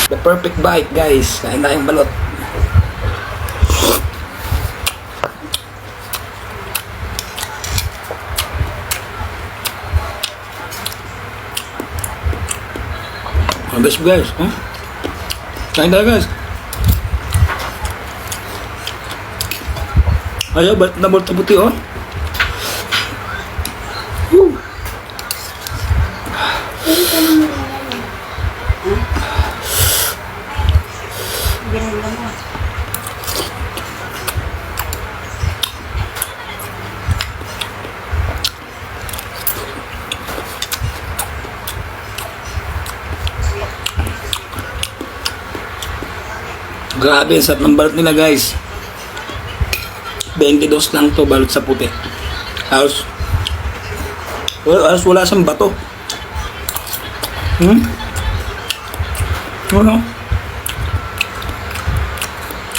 The perfect bite, guys. Kain tayong balot. Ang best, guys. Huh? Kain tayo, guys. Ayaw, ba't na buti, oh? Woo! Grabe, sarap ng balot nila, guys. 22 lang to balot sa puti. Halos wala siyang bato. Ano?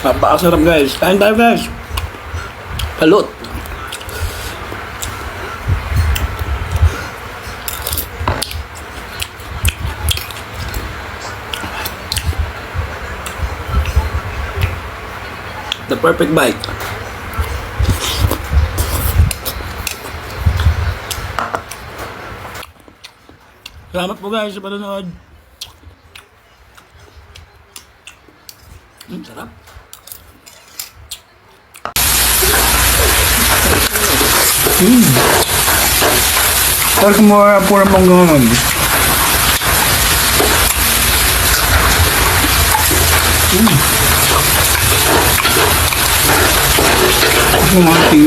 Napakasarap, guys. Kain tayo, guys. Balot. The perfect bite. Salamat po, guys, sa panonood. Sarap. Parang mga pura manggahan. Mati.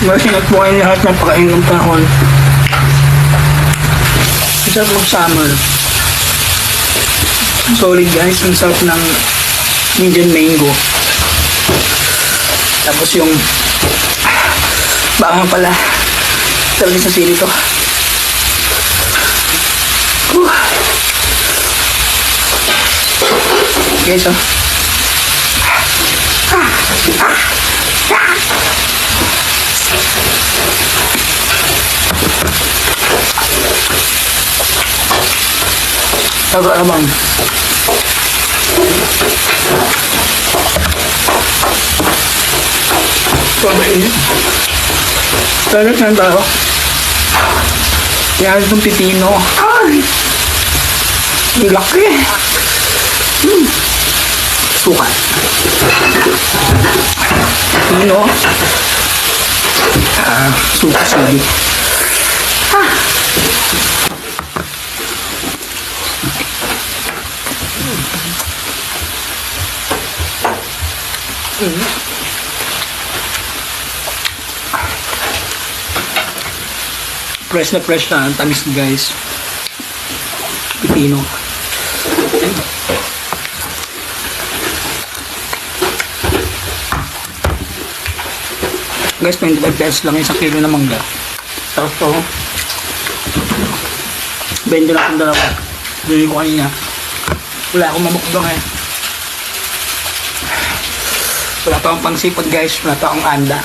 Masinat po kayo lahat ng pakain ng panahon. Sarap mag-summer. Solid, guys. Ang sarap ng Indian mango. Tapos yung baka pala talaga sa sili to. Guys, oh. Tago naman. Pamainit. Talag ng tao. Yan itong pipino. Ay! Ang laki. Sukat. Pipino. Sukat sili. Fresh na ang tamis, guys. Pipino. Guys, 25 pesos lang isang kilo na mangga. Tapos to 20 lang ang dalawa. Bili ko kanina. Wala akong mamukbang eh. Wala pa akong pangsipag, guys. Wala pa akong anda.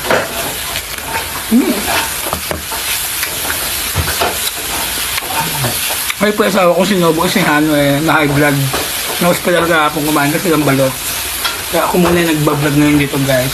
May po asawa kong sinubo kasi na high blood. Na-hospital ka akong kumain kasi ng balot. Kaya ako muna nagbablog ngayon dito, guys.